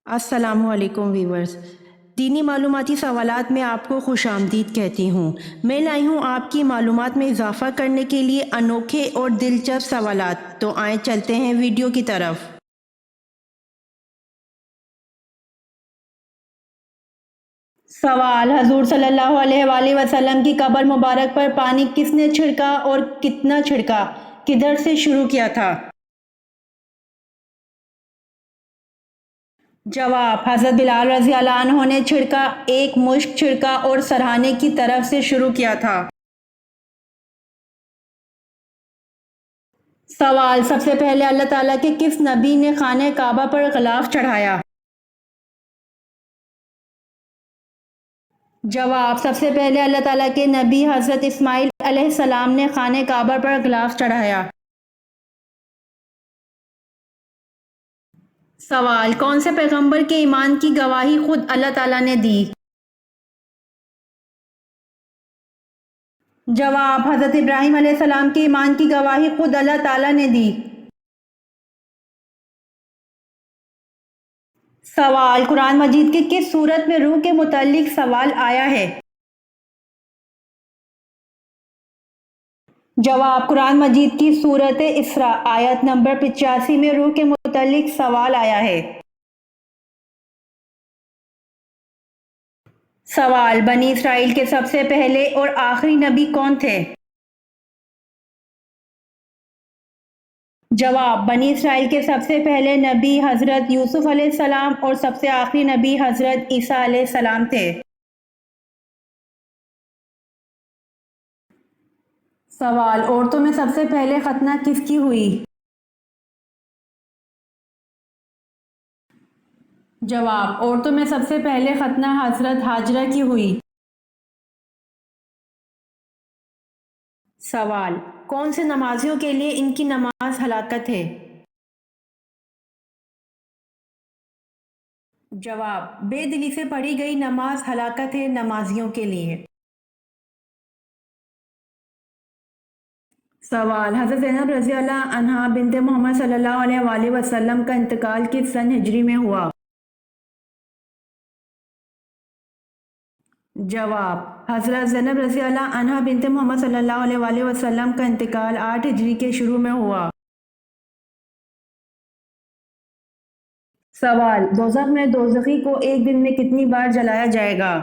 अस्सलामुअलैकुम वीवर्स। दीनी मालूमाती सवालात में आपको खुश आमदीद कहती हूँ। मैं लाई हूँ आपकी मालूमात में इजाफ़ा करने के लिए अनोखे और दिलचस्प सवालात। तो आए चलते हैं वीडियो की तरफ। सवाल, हजूर सल्लल्लाहु अलैहि वसल्लम की कब्र मुबारक पर पानी किसने छिड़का और कितना छिड़का? किधर से शुरू किया था? जवाब, हज़रत बिलाल रज़ी अल्लाह अन्हु ने छिड़का, एक मुश्क छिड़का और सरहाने की तरफ से शुरू किया था। सवाल, सबसे पहले अल्लाह ताला के किस नबी ने खाने काबा पर ग़िलाफ़ चढ़ाया? जवाब, सबसे पहले अल्लाह ताला के नबी हज़रत इस्माइल अलैहिस्सलाम ने खाने काबा पर ग़िलाफ़ चढ़ाया। सवाल, कौन से पैगंबर के ईमान की गवाही खुद अल्लाह ताला ने दी? जवाब, हज़रत इब्राहीम अलैहिस्सलाम के ईमान की गवाही खुद अल्लाह ताला ने दी। सवाल, कुरान मजीद की किस सूरत में रूह के मुतालिक सवाल आया है? जवाब, कुरान मजीद की सूरत इसरा आयत नंबर 85 में रूह के मुतालिक सवाल आया है। सवाल, बनी इसराइल के सबसे पहले और आखिरी नबी कौन थे? जवाब, बनी इसराइल के सबसे पहले नबी हज़रत यूसुफ अलैहिस्सलाम और सबसे आखिरी नबी हज़रत ईसा अलैहिस्सलाम थे। सवाल, औरतों में सबसे पहले खतना किसकी हुई? जवाब, औरतों में सबसे पहले खतना हज़रत हाजरा की हुई। सवाल, कौन से नमाजियों के लिए इनकी नमाज हलाकत है? जवाब, बेदिली से पढ़ी गई नमाज हलाकत है नमाजियों के लिए। सवाल, हज़रत ज़ैनब रज़ी अल्लाह अन्हा बिन्ते मोहम्मद सल्लल्लाहु अलैहि वसल्लम का इंतकाल किस सन हिजरी में हुआ? जवाब, हज़रत ज़ैनब रज़ी अल्लाह अन्हा बिन्ते मोहम्मद सल्लल्लाहु अलैहि वसल्लम का इंतकाल 8 हिजरी के शुरू में हुआ। सवाल, दोज़ख में दोज़खी को एक दिन में कितनी बार जलाया जाएगा?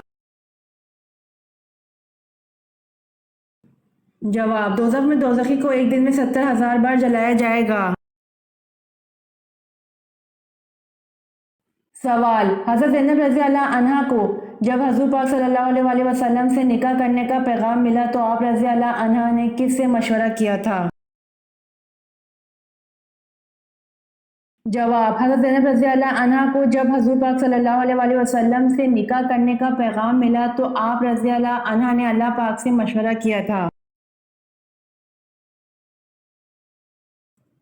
जवाब, दोज़ख में दोज़खी को एक दिन में 70,000 बार जलाया जाएगा। सवाल, हज़रत ज़ैनब रज़ी अल्लाह अन्हा को जब हज़ूर पाक सल्लल्लाहु अलैहि वसल्लम से निकाह करने का पैगाम मिला तो आप रज़ी अल्लाह अन्हा ने किससे मशवरा किया था? जवाब, हज़रत ज़ैनब रज़ी अल्लाह अन्हा को जब हज़ूर पाक सल्लल्लाहु अलैहि वसल्लम से निकाह करने का पैगाम मिला तो आप रज़ी अल्लाह अन्हा ने अल्लाह पाक से मशवरा किया था।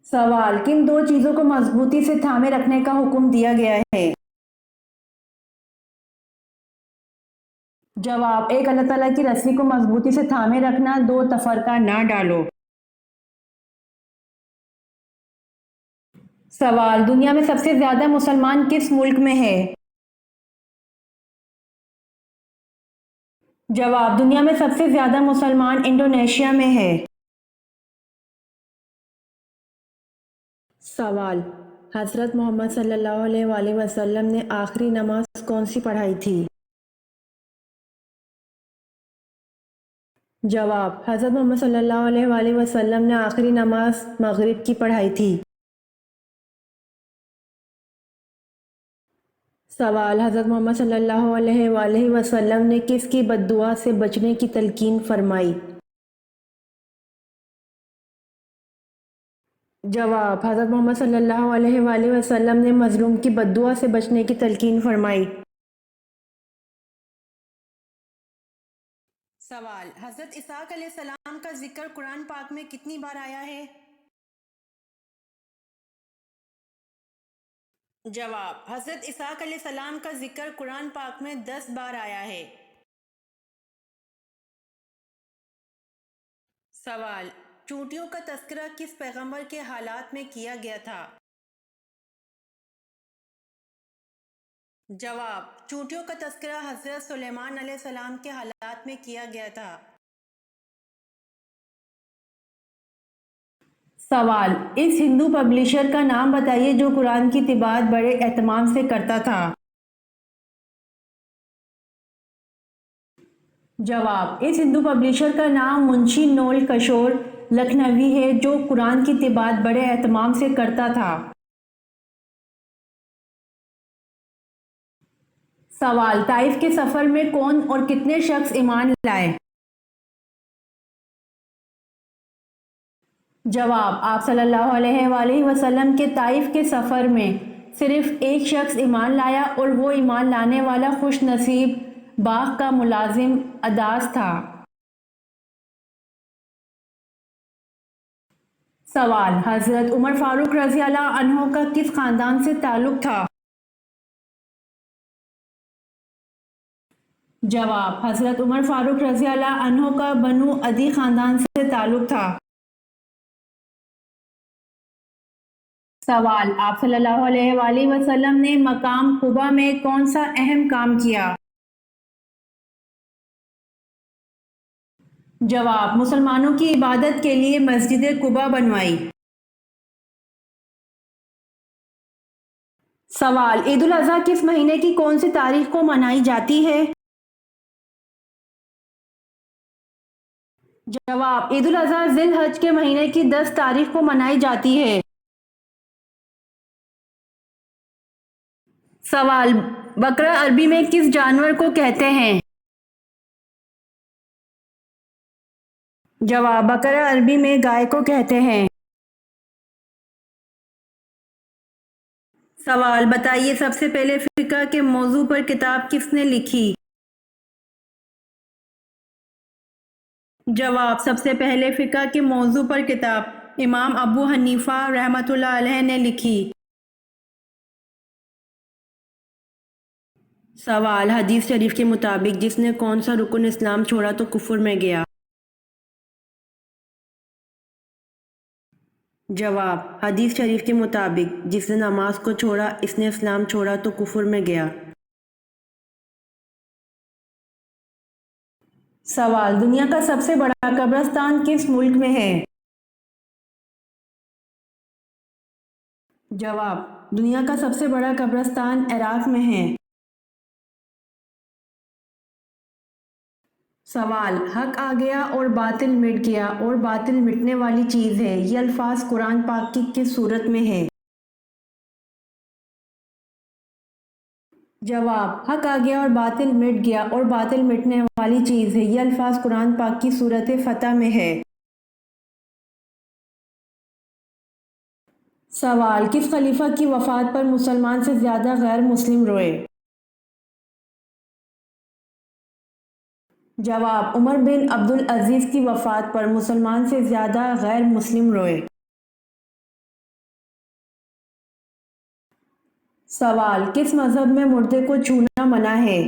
सवाल, किन दो चीज़ों को मजबूती से थामे रखने का हुक्म दिया गया है? जवाब, एक अल्लाह ताला की रस्सी को मजबूती से थामे रखना, दो तफरका ना डालो। सवाल, दुनिया में सबसे ज्यादा मुसलमान किस मुल्क में है? जवाब, दुनिया में सबसे ज्यादा मुसलमान इंडोनेशिया में है। सवाल, हजरत मोहम्मद सल्लल्लाहु अलैहि वसल्लम ने आखिरी नमाज कौन सी पढ़ाई थी? जवाब, हजरत मोहम्मद सल्लल्लाहु अलैहि वसल्लम ने आखिरी नमाज मगरिब की पढ़ाई थी। सवाल, हजरत मोहम्मद सल्लल्लाहु अलैहि वसल्लम ने किसकी बद्दुआ से बचने की तलकीन फरमाई? जवाब, हज़रत मोहम्मद सल्लल्लाहु अलैहि वसल्लम ने मज़लूम की बद्दुआ से बचने की तलकीन फरमाई। सवाल, हज़रत इसहाक़ अलैहिस्सलाम का जिक्र कुरान पाक में कितनी बार आया है? जवाब, हज़रत इसहाक़ अलैहिस्सलाम का जिक्र कुरान पाक में 10 बार आया है। सवाल, चूंटियों का तज़किरा किस पैगंबर के हालात में किया गया था? جواب: چونٹیوں کا تذکرہ حضرت سلیمان علیہ السلام کے حالات میں کیا گیا تھا۔ سوال: اس ہندو پبلشر کا نام بتائیے جو قرآن کی طباعت بڑے اہتمام سے کرتا تھا۔ جواب: اس ہندو پبلشر کا نام منشی نول کشور لکھنوی ہے جو قرآن کی طباعت بڑے اہتمام سے کرتا تھا۔ سوال: طائف کے سفر میں کون اور کتنے شخص ایمان لائے؟ جواب: آپ صلی اللہ علیہ وآلہ وسلم کے طائف کے سفر میں صرف ایک شخص ایمان لایا اور وہ ایمان لانے والا خوش نصیب باغ کا ملازم عداس تھا۔ سوال: حضرت عمر فاروق رضی اللہ عنہ کا کس خاندان سے تعلق تھا؟ جواب: حضرت عمر فاروق رضی اللہ عنہ کا بنو عدی خاندان سے تعلق تھا۔ سوال: آپ صلی اللہ علیہ وآلہ وسلم نے مقام قباء میں کون سا اہم کام کیا؟ جواب: مسلمانوں کی عبادت کے لیے مسجد قباء بنوائی۔ سوال: عید الاضحیٰ کس مہینے کی کون سی تاریخ کو منائی جاتی ہے؟ جواب: عید الاضحیٰ ذی الحج کے مہینے کی 10 تاریخ کو منائی جاتی ہے۔ سوال: بقرہ عربی میں کس جانور کو کہتے ہیں؟ جواب: بقرہ عربی میں گائے کو کہتے ہیں۔ سوال: بتائیے سب سے پہلے فقہ کے موضوع پر کتاب کس نے لکھی؟ جواب: سب سے پہلے فقہ کے موضوع پر کتاب امام ابو حنیفہ رحمۃ اللہ علیہ نے لکھی۔ سوال: حدیث شریف کے مطابق جس نے کون سا رکن اسلام چھوڑا تو کفر میں گیا؟ جواب: حدیث شریف کے مطابق جس نے نماز کو چھوڑا اس نے اسلام چھوڑا تو کفر میں گیا۔ سوال: دنیا کا سب سے بڑا قبرستان کس ملک میں ہے؟ جواب: دنیا کا سب سے بڑا قبرستان عراق میں ہے۔ سوال: حق آ گیا اور باطل مٹ گیا اور باطل مٹنے والی چیز ہے، یہ الفاظ قرآن پاک کی کس سورت میں ہے؟ جواب: حق آ گیا اور باطل مٹ گیا اور باطل مٹنے والی چیز ہے، یہ الفاظ قرآن پاک کی سورت فتح میں ہے۔ سوال: کس خلیفہ کی وفات پر مسلمان سے زیادہ غیر مسلم روئے؟ جواب: عمر بن عبدالعزیز کی وفات پر مسلمان سے زیادہ غیر مسلم روئے۔ سوال: کس مذہب میں مردے کو چھونا منع ہے؟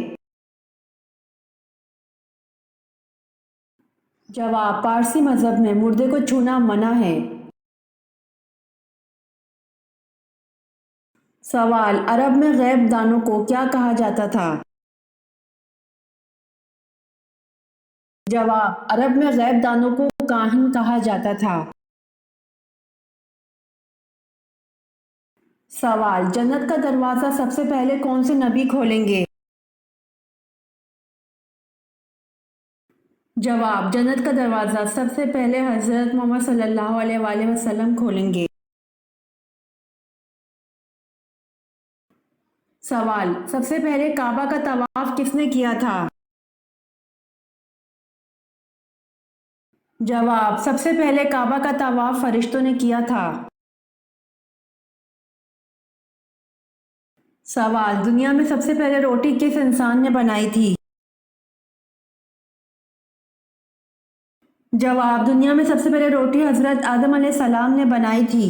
جواب: پارسی مذہب میں مردے کو چھونا منع ہے۔ سوال: عرب میں غیب دانوں کو کیا کہا جاتا تھا؟ جواب: عرب میں غیب دانوں کو کاہن کہا جاتا تھا۔ سوال: جنت کا دروازہ سب سے پہلے کون سے نبی کھولیں گے؟ جواب: جنت کا دروازہ سب سے پہلے حضرت محمد صلی اللہ علیہ وآلہ وسلم کھولیں گے۔ سوال: سب سے پہلے کعبہ کا طواف کس نے کیا تھا؟ جواب: سب سے پہلے کعبہ کا طواف فرشتوں نے کیا تھا۔ سوال: دنیا میں سب سے پہلے روٹی کس انسان نے بنائی تھی؟ جواب: دنیا میں سب سے پہلے روٹی حضرت آدم علیہ السلام نے بنائی تھی۔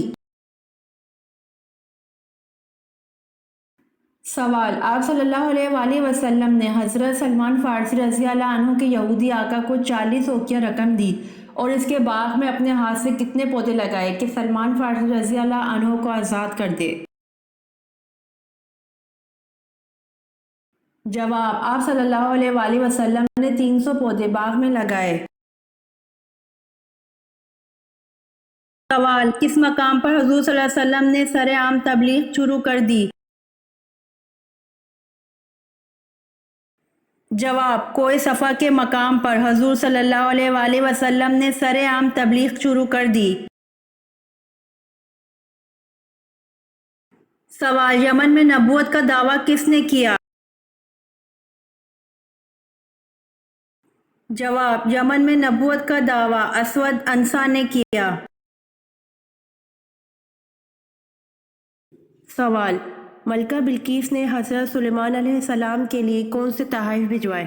سوال: آپ صلی اللہ علیہ وآلہ وسلم نے حضرت سلمان فارسی رضی اللہ عنہ کے یہودی آقا کو 40 اوقیہ رقم دی اور اس کے باغ میں اپنے ہاتھ سے کتنے پودے لگائے کہ سلمان فارسی رضی اللہ عنہ کو آزاد کر دے؟ जवाब, आप सल्लल्लाहु अलैहि वसल्लम ने 300 पौधे बाग में लगाए। सवाल, किस मकाम पर हुजूर सल्लल्लाहु अलैहि वसल्लम ने सरेआम तबलीग शुरू कर दी? जवाब, कोई सफ़ा के मकाम पर हुजूर सल्लल्लाहु अलैहि वसल्लम ने सरेआम तबलीग शुरू कर दी। सवाल, यमन में नबूवत का दावा किसने किया? जवाब, यमन में नबूवत का दावा असवद अंसा ने किया। सवाल, मलका बिल्किस ने हज़रत सुलेमान अलैहिस्सलाम के लिए कौन से तोहफ़े भिजवाए?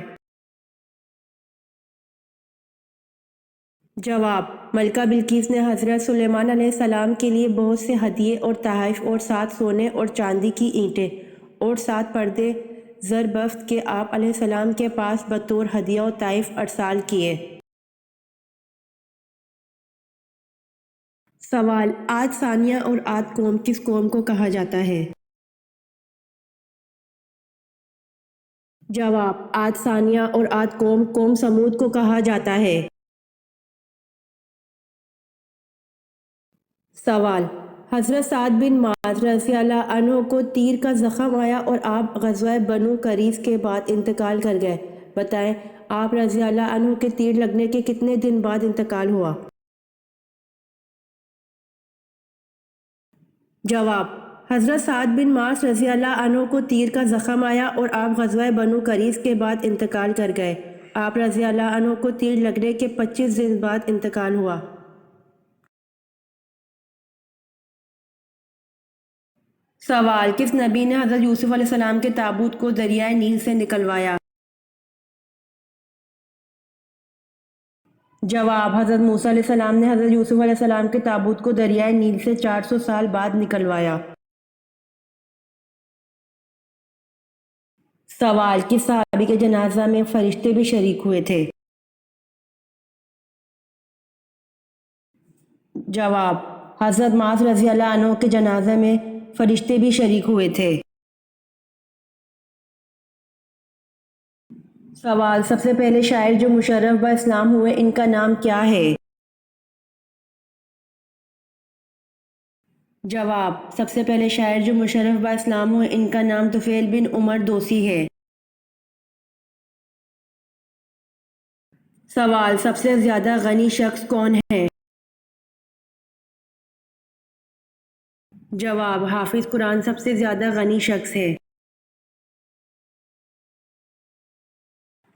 जवाब, मलका बिल्किस ने हज़रत सुलेमान अलैहिस्सलाम के लिए बहुत से हदिये और तोहफ़े और 7 सोने और चांदी की ईंटें और 7 पर्दे ज़रबफ्त के आप अलैहिस्सलाम के पास बतौर हदिया और तोहफ़े अरसाल किए। सवाल, आद सानिया और आद कौम किस कौम को कहा जाता है? जवाब, आद सानिया और आद कौम कौम समूद को कहा जाता है। सवाल, हज़रत साद बिन माज रज़ियल्लाहु अन्हु को तीर का ज़ख़म आया और आप ग़ज़वा बनु करीज़ के बाद इंतकाल कर गए। बताएं, आप रज़ियल्लाहु अन्हु के तीर लगने के कितने दिन बाद इंतकाल हुआ? जवाब, हज़रत साद बिन माज रज़ियल्लाहु अन्हु को तीर का ज़ख़म आया और आप ग़ज़वा बनु करीज़ के बाद इंतकाल कर गए। आप रज़ियल्लाहु अन्हु को तीर लगने के 25 दिन बाद इंतकाल हुआ। सवाल, किस नबी ने हज़रत यूसुफ़ अलैहिस्सलाम के ताबूत को दरियाए नील से निकलवाया? जवाब, हज़रत मूसा अलैहिस्सलाम ने हज़रत यूसुफ़ अलैहिस्सलाम के ताबूत को दरियाए नील से 400 साल बाद निकलवाया। सवाल, किस सहाबी के जनाजा में फरिश्ते भी शरीक हुए थे? जवाब, हज़रत मास रज़ियल्लाहु अन्हु के जनाजे में फरिश्ते भी शरीक हुए थे। सवाल, सबसे पहले शायर जो मुशर्रफ व इस्लाम हुए इनका नाम क्या है? जवाब, सबसे पहले शायर जो मुशर्रफ व इस्लाम हुए इनका नाम तुफ़ैल बिन उमर दोसी है। सवाल, सबसे ज़्यादा गनी शख्स कौन है? जवाब, हाफिज़ कुरान सबसे ज़्यादा गनी शख्स है।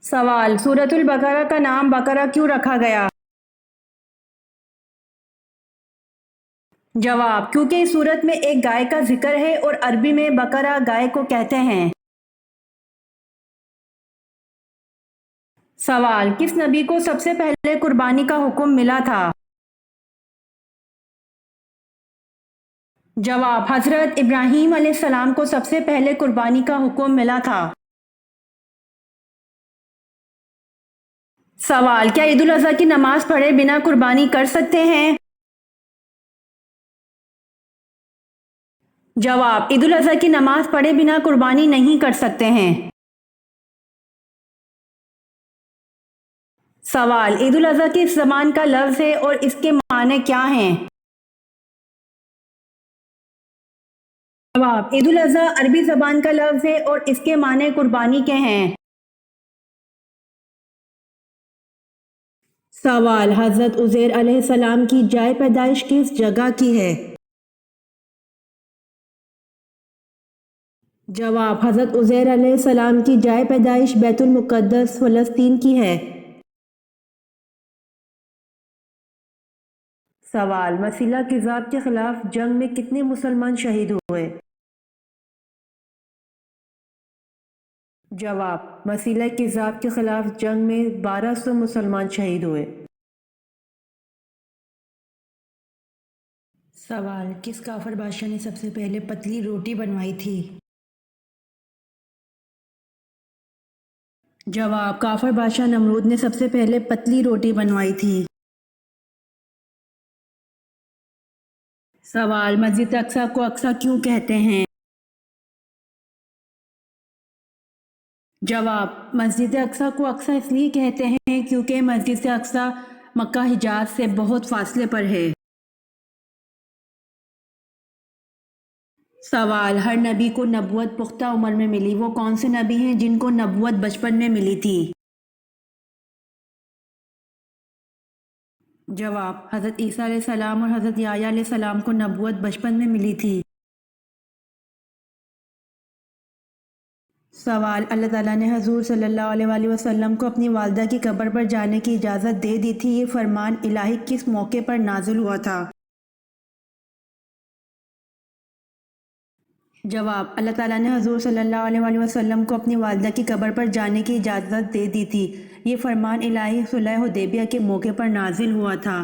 सवाल, सूरतुल बकरा का नाम बकरा क्यों रखा गया? जवाब, क्योंकि इस सूरत में एक गाय का जिक्र है और अरबी में बकरा गाय को कहते हैं। सवाल, किस नबी को सबसे पहले कुर्बानी का हुक्म मिला था? जवाब, हजरत इब्राहीम अलैहिस्सलाम को सबसे पहले कुर्बानी का हुक्म मिला था। सवाल, क्या ईद उल अज़हा की नमाज पढ़े बिना कुर्बानी कर सकते हैं? जवाब, ईद उल अज़हा की नमाज पढ़े बिना कुर्बानी नहीं कर सकते हैं। सवाल, ईद उल अज़हा किस ज़बान का लफ्ज़ है और इसके माने क्या हैं? जवाब, ईद उल अज़हा अरबी ज़बान का लफ्ज़ है और इसके माने कुर्बानी के हैं। सवाल, हज़रत उज़ैर अलैहिस्सलाम की जाए पैदाइश किस जगह की है? जवाब, हज़रत उज़ैर अलैहिस्सलाम की जाए पैदाइश बैतुल मुक़द्दस फ़लस्तीन की है। सवाल, मसीला किज़ाब के खिलाफ जंग में कितने मुसलमान शहीद हुए? जवाब, मसीला किज़ाब के खिलाफ जंग में 1200 मुसलमान शहीद हुए। सवाल, किस काफर बादशाह ने सबसे पहले पतली रोटी बनवाई थी? जवाब, काफर बादशाह नमरूद ने सबसे पहले पतली रोटी बनवाई थी। सवाल, मस्जिद अक्सा को अक्सा क्यों कहते हैं? جواب: مسجد اقصی کو اقصی اس لیے کہتے ہیں کیونکہ مسجد اقصی مکہ حجاز سے بہت فاصلے پر ہے۔ سوال: ہر نبی کو نبوت پختہ عمر میں ملی، وہ کون سے نبی ہیں جن کو نبوت بچپن میں ملی تھی؟ جواب: حضرت عیسیٰ علیہ السلام اور حضرت یحییٰ علیہ السلام کو نبوت بچپن میں ملی تھی۔ سوال: اللہ تعالیٰ نے حضور صلی اللہ علیہ وآلہ وسلم کو اپنی والدہ کی قبر پر جانے کی اجازت دے دی تھی، یہ فرمان الہی کس موقع پر نازل ہوا تھا؟ جواب: اللہ تعالیٰ نے حضور صلی اللہ علیہ وآلہ وسلم کو اپنی والدہ کی قبر پر جانے کی اجازت دے دی تھی، یہ فرمان الہی صلح حدیبیہ کے موقع پر نازل ہوا تھا۔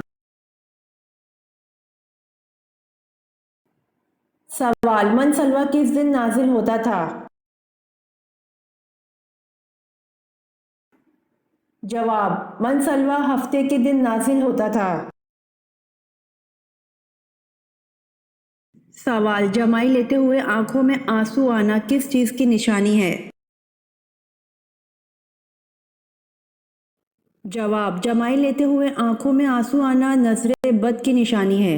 سوال: من سلوہ کس دن نازل ہوتا تھا؟ جواب: من سلوہ ہفتے کے دن نازل ہوتا تھا۔ سوال: جمائی لیتے ہوئے آنکھوں میں آنسو آنا کس چیز کی نشانی ہے؟ جواب: جمائی لیتے ہوئے آنکھوں میں آنسو آنا نظر بد کی نشانی ہے۔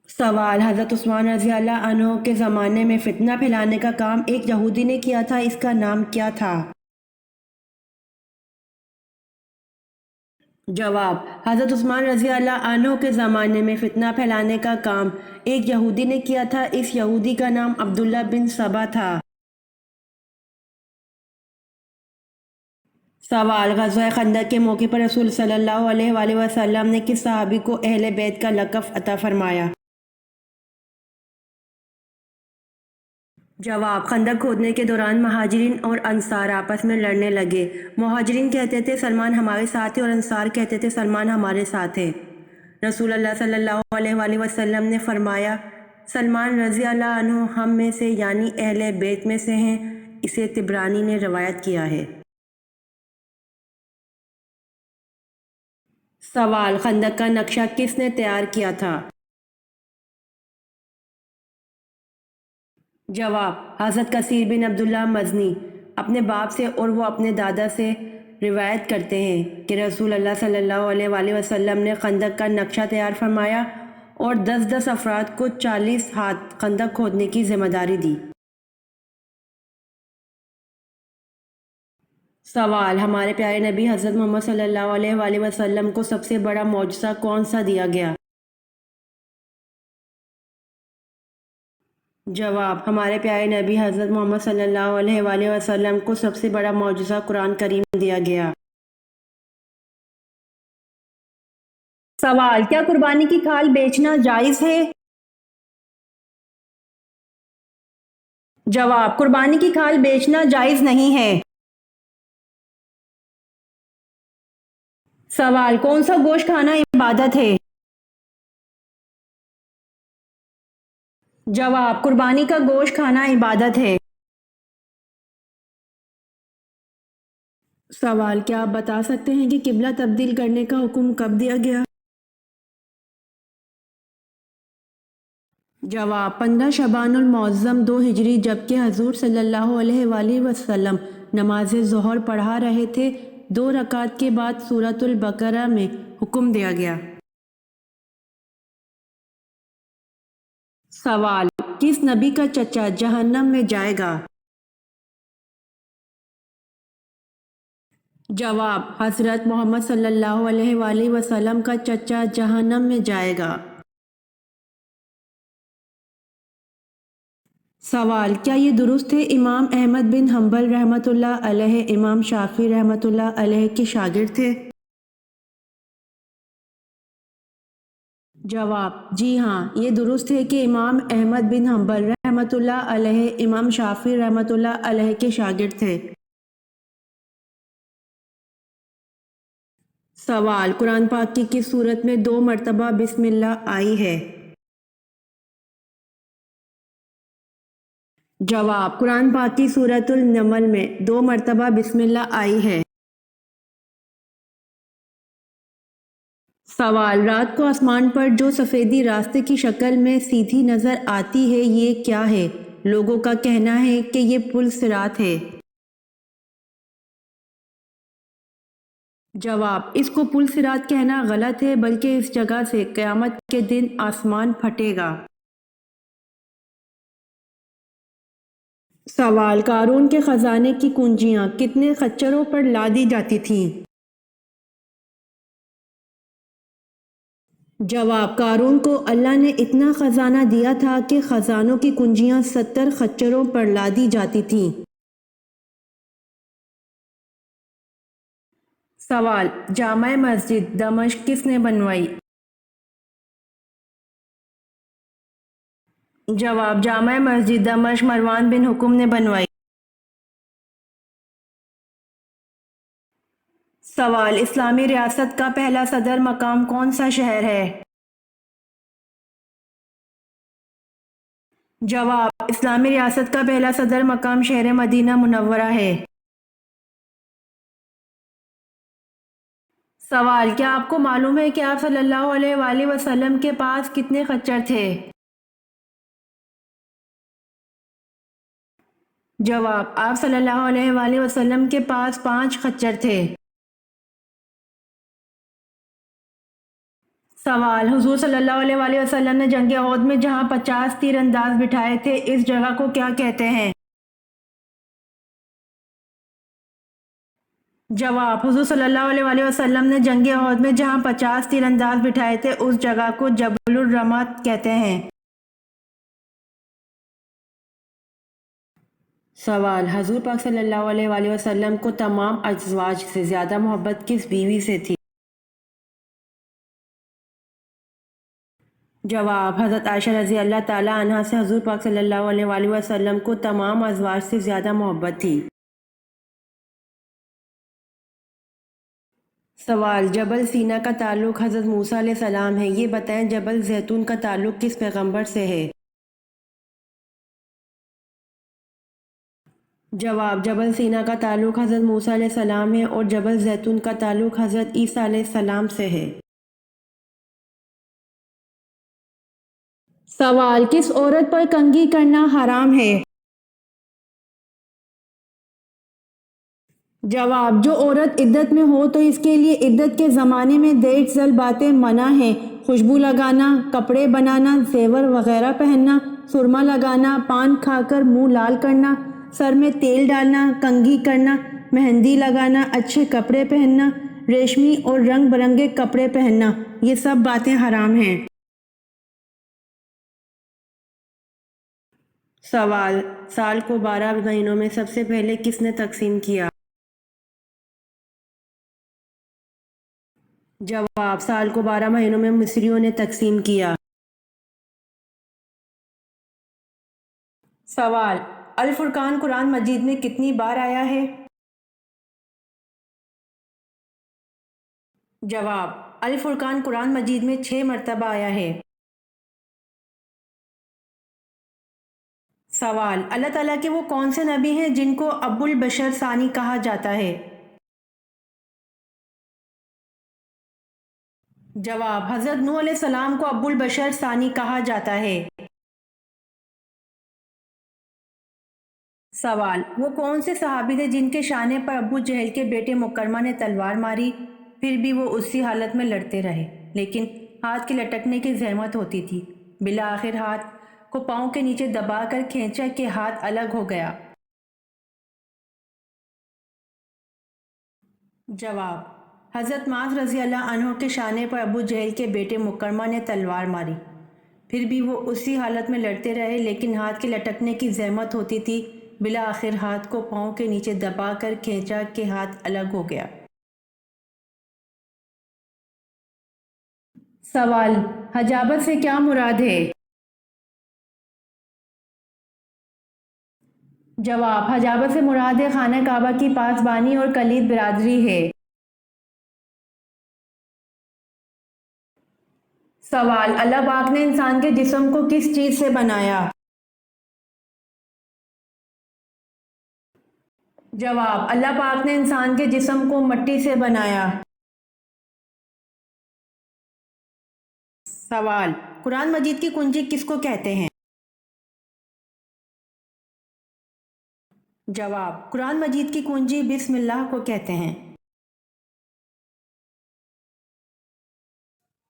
سوال: حضرت عثمان رضی اللہ عنہ کے زمانے میں فتنہ پھیلانے کا کام ایک یہودی نے کیا تھا، اس کا نام کیا تھا؟ جواب: حضرت عثمان رضی اللہ عنہ کے زمانے میں فتنہ پھیلانے کا کام ایک یہودی نے کیا تھا، اس یہودی کا نام عبداللہ بن سبا تھا۔ سوال: غزوہ خندق کے موقع پر رسول صلی اللہ علیہ وآلہ وسلم نے کس صحابی کو اہل بیت کا لقب عطا فرمایا؟ جواب: خندق کھودنے کے دوران مہاجرین اور انصار آپس میں لڑنے لگے، مہاجرین کہتے تھے سلمان ہمارے ساتھ ہے اور انصار کہتے تھے سلمان ہمارے ساتھ ہے۔ رسول اللہ صلی اللہ علیہ وآلہ وسلم نے فرمایا سلمان رضی اللہ عنہ ہم میں سے یعنی اہل بیت میں سے ہیں، اسے طبرانی نے روایت کیا ہے۔ سوال: خندق کا نقشہ کس نے تیار کیا تھا؟ جواب: حضرت کثیر بن عبداللہ مزنی اپنے باپ سے اور وہ اپنے دادا سے روایت کرتے ہیں کہ رسول اللہ صلی اللہ علیہ وآلہ وسلم نے خندق کا نقشہ تیار فرمایا اور 10 افراد کو 40 ہاتھ خندق کھودنے کی ذمہ داری دی۔ سوال: ہمارے پیارے نبی حضرت محمد صلی اللہ علیہ وآلہ وسلم کو سب سے بڑا معجزہ کون سا دیا گیا؟ جواب: ہمارے پیارے نبی حضرت محمد صلی اللہ علیہ وآلہ وسلم کو سب سے بڑا معجزہ قرآن کریم دیا گیا۔ سوال: کیا قربانی کی کھال بیچنا جائز ہے؟ جواب: قربانی کی کھال بیچنا جائز نہیں ہے۔ سوال: کون سا گوشت کھانا عبادت ہے؟ جواب: قربانی کا گوشت کھانا عبادت ہے۔ سوال: کیا آپ بتا سکتے ہیں کہ قبلہ تبدیل کرنے کا حکم کب دیا گیا؟ جواب: 15 شعبان المعظم 2 ہجری جبکہ حضور صلی اللہ علیہ وآلہ وسلم نماز ظہر پڑھا رہے تھے، 2 رکعت کے بعد سورۃ البقرہ میں حکم دیا گیا۔ سوال: کس نبی کا چچا جہنم میں جائے گا؟ جواب: حضرت محمد صلی اللہ علیہ وآلہ وسلم کا چچا جہنم میں جائے گا۔ سوال: کیا یہ درست ہے امام احمد بن حنبل رحمۃ اللہ علیہ امام شافعی رحمۃ اللہ علیہ کے شاگرد تھے؟ جواب: جی ہاں، یہ درست ہے کہ امام احمد بن حنبل رحمۃ اللہ علیہ امام شافعی رحمۃ اللہ علیہ کے شاگرد تھے۔ سوال: قرآن پاک کی کس صورت میں 2 مرتبہ بسم اللہ آئی ہے؟ جواب: قرآن پاک کی سورۃ النمل میں 2 مرتبہ بسم اللہ آئی ہے۔ سوال: رات کو آسمان پر جو سفیدی راستے کی شکل میں سیدھی نظر آتی ہے یہ کیا ہے؟ لوگوں کا کہنا ہے کہ یہ پل صراط ہے۔ جواب: اس کو پل صراط کہنا غلط ہے، بلکہ اس جگہ سے قیامت کے دن آسمان پھٹے گا۔ سوال: قارون کے خزانے کی کنجیاں کتنے خچروں پر لادی جاتی تھیں؟ جواب: قارون کو اللہ نے اتنا خزانہ دیا تھا کہ خزانوں کی کنجیاں 70 خچروں پر لادی جاتی تھیں۔ سوال: جامع مسجد دمشق کس نے بنوائی؟ جواب: جامع مسجد دمشق مروان بن حکم نے بنوائی۔ سوال: اسلامی ریاست کا پہلا صدر مقام کون سا شہر ہے؟ جواب: اسلامی ریاست کا پہلا صدر مقام شہر مدینہ منورہ ہے۔ سوال: کیا آپ کو معلوم ہے کہ آپ صلی اللہ علیہ وآلہ وسلم کے پاس کتنے خچر تھے؟ جواب: آپ صلی اللہ علیہ وآلہ وسلم کے پاس 5 خچر تھے۔ سوال: حضور صلی اللہ علیہ وآلہ وسلم نے جنگ احد میں جہاں 50 تیر انداز بٹھائے تھے اس جگہ کو کیا کہتے ہیں؟ جواب: حضور صلی اللہ علیہ وآلہ وسلم نے جنگ احد میں جہاں 50 تیر انداز بٹھائے تھے اس جگہ کو جبل الرمات کہتے ہیں۔ سوال: حضور پاک صلی اللہ علیہ وآلہ وسلم کو تمام ازواج سے زیادہ محبت کس بیوی سے تھی؟ جواب: حضرت عائشہ رضی اللہ تعالی عنہا سے حضور پاک صلی اللہ علیہ وآلہ وسلم کو تمام ازواج سے زیادہ محبت تھی۔ سوال: جبل سینا کا تعلق حضرت موسیٰ علیہ السلام ہے، یہ بتائیں جبل زیتون کا تعلق کس پیغمبر سے ہے؟ جواب: جبل سینا کا تعلق حضرت موسیٰ علیہ السلام ہے اور جبل زیتون کا تعلق حضرت عیسیٰ علیہ السلام سے ہے۔ سوال: کس عورت پر کنگھی کرنا حرام ہے؟ جواب: جو عورت عدت میں ہو تو اس کے لیے عدت کے زمانے میں دیرھ ذیل باتیں منع ہیں: خوشبو لگانا، کپڑے بنانا، زیور وغیرہ پہننا، سرما لگانا، پان کھا کر منہ لال کرنا، سر میں تیل ڈالنا، کنگھی کرنا، مہندی لگانا، اچھے کپڑے پہننا، ریشمی اور رنگ برنگے کپڑے پہننا، یہ سب باتیں حرام ہیں۔ سوال: سال کو 12 مہینوں میں سب سے پہلے کس نے تقسیم کیا؟ جواب: سال کو 12 مہینوں میں مصریوں نے تقسیم کیا۔ سوال: الفرقان قرآن مجید میں کتنی بار آیا ہے؟ جواب: الفرقان قرآن مجید میں 6 مرتبہ آیا ہے۔ سوال: اللہ تعالیٰ کے وہ کون سے نبی ہیں جن کو ابو البشر ثانی کہا جاتا ہے؟ جواب: حضرت نوح علیہ السلام کو ابو البشر ثانی کہا جاتا ہے۔ سوال: وہ کون سے صحابی تھے جن کے شانے پر ابو جہل کے بیٹے مکرمہ نے تلوار ماری، پھر بھی وہ اسی حالت میں لڑتے رہے لیکن ہاتھ کے لٹکنے کی زحمت ہوتی تھی، بالآخر ہاتھ کو پاؤں کے نیچے دبا کر کھینچا کہ ہاتھ الگ ہو گیا؟ جواب: حضرت معاذ رضی اللہ عنہ کے شانے پر ابو جہل کے بیٹے مکرمہ نے تلوار ماری، پھر بھی وہ اسی حالت میں لڑتے رہے لیکن ہاتھ کے لٹکنے کی زحمت ہوتی تھی، بالآخر ہاتھ کو پاؤں کے نیچے دبا کر کھینچا کہ ہاتھ الگ ہو گیا۔ سوال: حجابت سے کیا مراد ہے؟ جواب: حجابت سے مراد ہے خانہ کعبہ کی پاسبانی اور کلید برادری ہے۔ سوال: اللہ پاک نے انسان کے جسم کو کس چیز سے بنایا؟ جواب: اللہ پاک نے انسان کے جسم کو مٹی سے بنایا۔ سوال: قرآن مجید کی کنجی کس کو کہتے ہیں؟ जवाब, कुरान मजीद की कुंजी बिस्मिल्लाह को कहते हैं।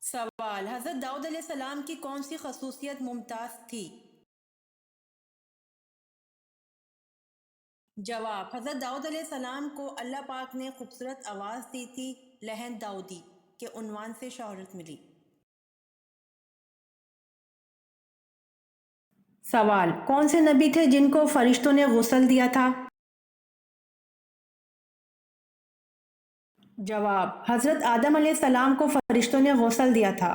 सवाल, हज़रत दाऊद अलैहिस्सलाम की कौन सी खसूसियत मुमताज़ थी? जवाब, हज़रत दाऊद अलैहिस्सलाम को अल्लाह पाक ने खूबसूरत आवाज़ दी थी, लहन दाऊदी के उन्वान से शोहरत मिली। सवाल, कौन से नबी थे जिनको फरिश्तों ने गुस्ल दिया था? जवाब, हज़रत आदम अलैहिस्सलाम को फरिश्तों ने गुस्ल दिया था।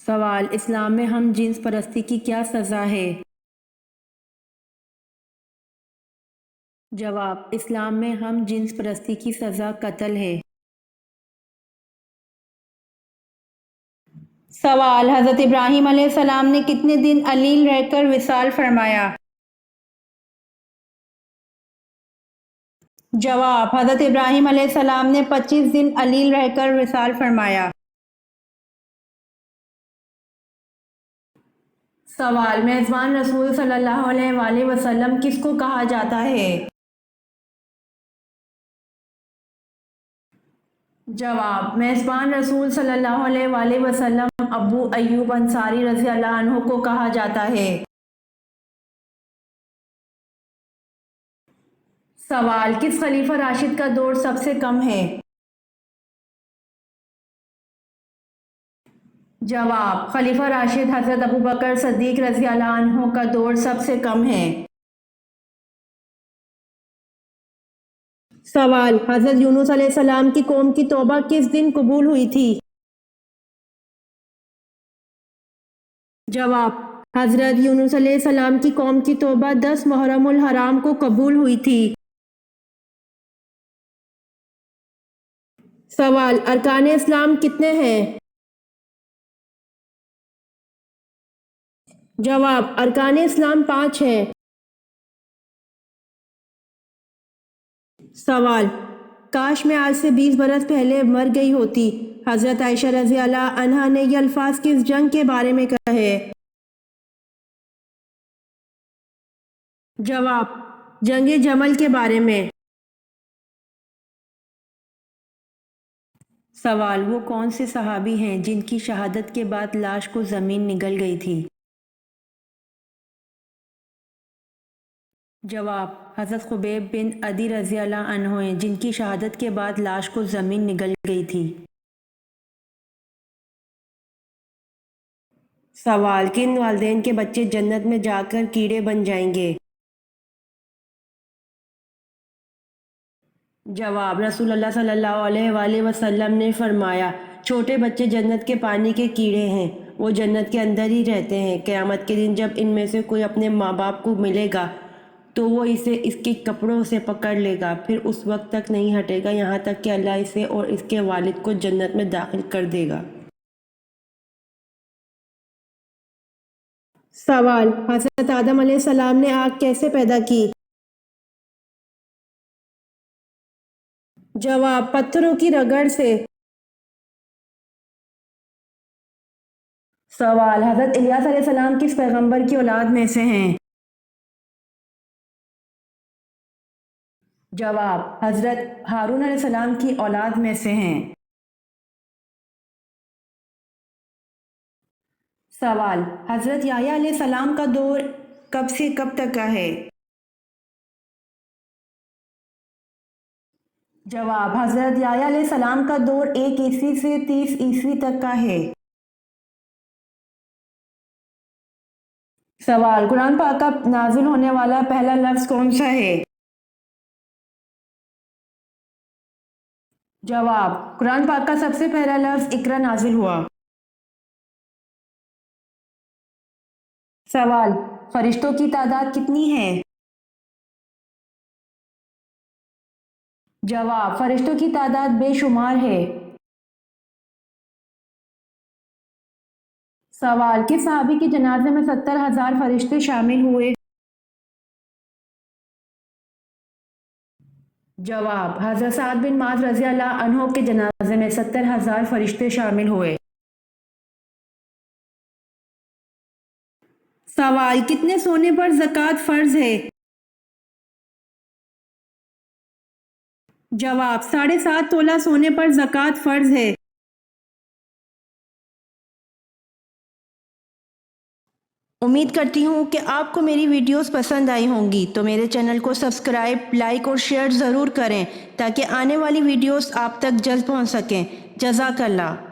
सवाल, इस्लाम में हम जिन्स परस्ती की क्या सज़ा है? जवाब, इस्लाम में हम जिन्स परस्ती की सज़ा कत्ल है। सवाल, हज़रत इब्राहीम अलैहिस्सलाम ने कितने दिन अलील रहकर विसाल फरमाया? जवाब, हज़रत इब्राहीम अलैहिस्सलाम ने 25 दिन अलील रहकर विसाल फरमाया। सवाल, मेज़बान रसूल सल्लल्लाहु अलैहि वसल्लम किसको कहा जाता है? जवाब, मेज़बान रसूल सल्लल्लाहु अलैहि वसल्लम अबू अय्यूब अंसारी रज़ी अल्लाह अन्हु को कहा जाता है। सवाल, किस खलीफा राशिद का दौर सबसे कम है? जवाब, खलीफा राशिद हज़रत अबू बकर सद्दीक रज़ी अल्लाह अन्हु का दौर सबसे कम है। सवाल, हज़रत यूनुस अलैहिस्सलाम की कौम की तौबा किस दिन कबूल हुई थी? जवाब, हज़रत यूनुस अलैहिस्सलाम की कौम की तौबा 10 मुहर्रमुल हराम को कबूल हुई थी। सवाल, अरकान इस्लाम कितने हैं? जवाब, अरकान इस्लाम 5 हैं। सवाल, काश मैं आज से 20 बरस पहले मर गई होती। हज़रत आयशा रज़ी अल्लाह अन्हा ने ये अल्फाज किस जंग के बारे में कहे? जवाब, जंग जमल के बारे में। सवाल, वो कौन से सहाबी हैं जिनकी शहादत के बाद लाश को ज़मीन निगल गई थी? जवाब, हज़रत खुबैब बिन अदी रज़ी अल्लाह अन्हु हैं जिनकी शहादत के बाद लाश को ज़मीन निगल गई थी। सवाल, किन वालिदैन के बच्चे जन्नत में जाकर कीड़े बन जाएंगे? जवाब, रसूलुल्लाह सल्लल्लाहु अलैहि वसल्लम ने फरमाया, छोटे बच्चे जन्नत के पानी के कीड़े हैं, वो जन्नत के अंदर ही रहते हैं। क़यामत के दिन जब इनमें से कोई अपने माँ बाप को मिलेगा तो वो इसे इसके कपड़ों से पकड़ लेगा, फिर उस वक्त तक नहीं हटेगा यहाँ तक कि अल्लाह इसे और इसके वालिद को जन्नत में दाखिल कर देगा। सवाल, हज़रत आदम अलैहिस्सलाम ने आग कैसे पैदा की? जवाब, पत्थरों की रगड़ से। सवाल, हज़रत इलियास अलैहिस्सलाम किस पैगंबर की औलाद में से हैं? जवाब, हज़रत हारून अलैहिस्सलाम की औलाद में से हैं। सवाल, हज़रत याह्या अलैहिस्सलाम का दौर कब से कब तक का है? जवाब, हज़रत याह्या अलैहिस्सलाम का दौर 1 ईस्वी से 30 ईस्वी तक का है। सवाल, कुरान पाक का नाजिल होने वाला पहला लफ्ज़ कौन सा है? जवाब, कुरान पाक का सबसे पहला लफ्ज़ इक़रा नाजिल हुआ। सवाल, फरिश्तों की तादाद कितनी है? जवाब, फरिश्तों की तादाद बेशुमार है। सवाल, किस सहाबी के जनाजे में 70,000 फरिश्ते शामिल हुए? जवाब, हज़रत साद बिन माज रज़ी अल्लाह अन्हो के जनाजे में 70,000 फरिश्ते शामिल हुए। سوال: کتنے سونے پر زکوٰۃ فرض ہے؟ جواب: 7.5 تولہ سونے پر زکوٰۃ فرض ہے۔ امید کرتی ہوں کہ آپ کو میری ویڈیوز پسند آئی ہوں گی، تو میرے چینل کو سبسکرائب، لائک اور شیئر ضرور کریں تاکہ آنے والی ویڈیوز آپ تک جلد پہنچ سکیں۔ جزاک اللہ۔